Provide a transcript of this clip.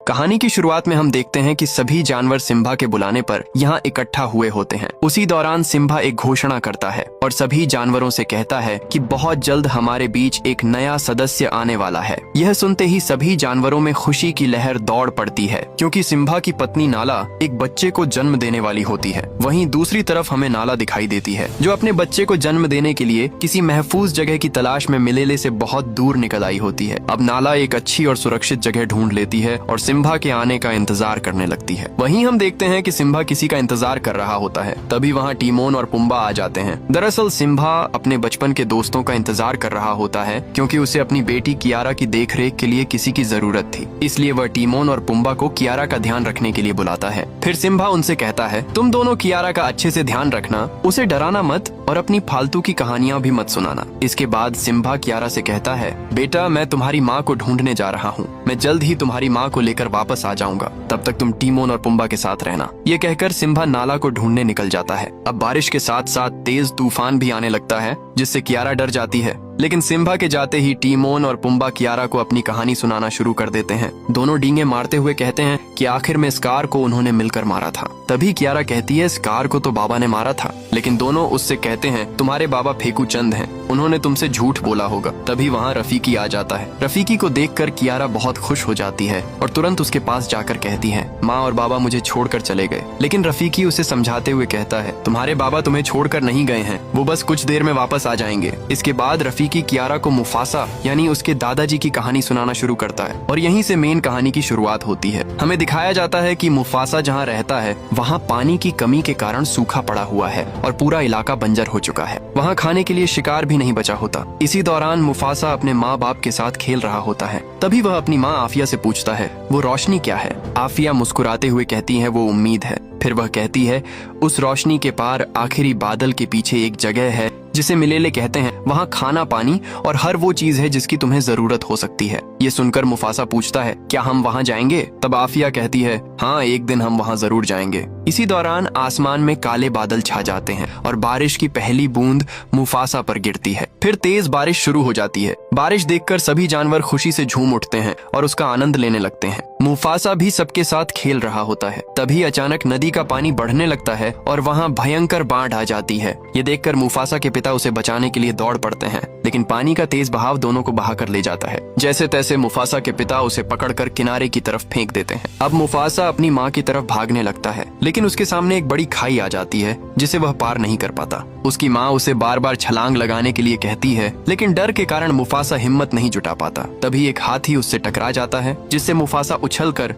कहानी की शुरुआत में हम देखते हैं कि सभी जानवर सिम्बा के बुलाने पर यहाँ इकट्ठा हुए होते हैं। उसी दौरान सिम्बा एक घोषणा करता है और सभी जानवरों से कहता है कि बहुत जल्द हमारे बीच एक नया सदस्य आने वाला है। यह सुनते ही सभी जानवरों में खुशी की लहर दौड़ पड़ती है, क्योंकि सिम्बा की पत्नी नाला एक बच्चे को जन्म देने वाली होती है। वहीं दूसरी तरफ हमें नाला दिखाई देती है, जो अपने बच्चे को जन्म देने के लिए किसी महफूज जगह की तलाश में मिलेले से बहुत दूर निकल आई होती है। अब नाला एक अच्छी और सुरक्षित जगह ढूंढ लेती है और सिम्बा के आने का इंतजार करने लगती है। वहीं हम देखते हैं कि सिम्बा किसी का इंतजार कर रहा होता है। तभी वहाँ टीमोन और पुम्बा आ जाते हैं। दरअसल सिम्बा अपने बचपन के दोस्तों का इंतजार कर रहा होता है, क्योंकि उसे अपनी बेटी कियारा की देखरेख के लिए किसी की जरूरत थी। इसलिए वह टीमोन और पुम्बा को कियारा का ध्यान रखने के लिए बुलाता है। फिर सिम्बा उनसे कहता है, तुम दोनों कियारा का अच्छे से ध्यान रखना, उसे डराना मत और अपनी फालतू की कहानियां भी मत सुनाना। इसके बाद सिम्बा कियारा से कहता है, बेटा मैं तुम्हारी माँ को ढूंढने जा रहा हूँ। मैं जल्द ही तुम्हारी माँ को लेकर वापस आ जाऊंगा। तब तक तुम टीमोन और पुम्बा के साथ रहना। ये कहकर सिम्बा नाला को ढूंढने निकल जाता है। अब बारिश के साथ साथ तेज तूफान भी आने लगता है, जिससे कियारा डर जाती है। लेकिन सिम्बा के जाते ही टीमोन और पुम्बा कियारा को अपनी कहानी सुनाना शुरू कर देते हैं। दोनों डींगे मारते हुए कहते हैं कि आखिर में स्कार को उन्होंने मिलकर मारा था। तभी कियारा कहती है, स्कार को तो बाबा ने मारा था। लेकिन दोनों उससे कहते हैं, तुम्हारे बाबा फेकू चंद हैं, उन्होंने तुमसे झूठ बोला होगा। तभी वहाँ रफीकी आ जाता है। रफीकी को देखकर कियारा बहुत खुश हो जाती है और तुरंत उसके पास जाकर कहती है, माँ और बाबा मुझे छोड़कर चले गए। लेकिन रफीकी उसे समझाते हुए कहता है, तुम्हारे बाबा तुम्हें छोड़कर नहीं गए हैं, वो बस कुछ देर में वापस आ जाएंगे। इसके बाद रफीकी कियारा को मुफासा यानी उसके दादाजी की कहानी सुनाना शुरू करता है और यहीं से मेन कहानी की शुरुआत होती है। हमें दिखाया जाता है कि मुफासा जहाँ रहता है वहाँ पानी की कमी के कारण सूखा पड़ा हुआ है और पूरा इलाका बंजर हो चुका है। वहाँ खाने के लिए शिकार भी नहीं बचा होता। इसी दौरान मुफासा अपने माँ बाप के साथ खेल रहा होता है। तभी वह अपनी माँ आफिया से पूछता है, वो रोशनी क्या है? आफिया मुस्कुराते हुए कहती है, वो उम्मीद है। फिर वह कहती है, उस रोशनी के पार आखिरी बादल के पीछे एक जगह है जिसे मिलेले कहते हैं। वहाँ खाना पानी और हर वो चीज है जिसकी तुम्हें जरूरत हो सकती है। ये सुनकर मुफासा पूछता है, क्या हम वहाँ जाएंगे? तब आफिया कहती है, हाँ एक दिन हम वहाँ जरूर जाएंगे। इसी दौरान आसमान में काले बादल छा जाते हैं और बारिश की पहली बूंद मुफासा पर गिरती है। फिर तेज बारिश शुरू हो जाती है। बारिश देखकर सभी जानवर खुशी से झूम उठते हैं और उसका आनंद लेने लगते हैं। मुफासा भी सबके साथ खेल रहा होता है। तभी अचानक नदी का पानी बढ़ने लगता है और वहाँ भयंकर बाढ़ आ जाती है। ये देखकर मुफासा के पिता उसे बचाने के लिए दौड़ पड़ते हैं, लेकिन पानी का तेज बहाव दोनों को बहाकर ले जाता है। जैसे तैसे मुफासा के पिता उसे पकड़कर किनारे की तरफ फेंक देते हैं। अब मुफासा अपनी माँ की तरफ भागने लगता है, लेकिन उसके सामने एक बड़ी खाई आ जाती है जिसे वह पार नहीं कर पाता। उसकी माँ उसे बार बार छलांग लगाने के लिए कहती है, लेकिन डर के कारण मुफासा हिम्मत नहीं जुटा पाता। तभी एक हाथी उससे टकरा जाता है, जिससे मुफासा उछलकर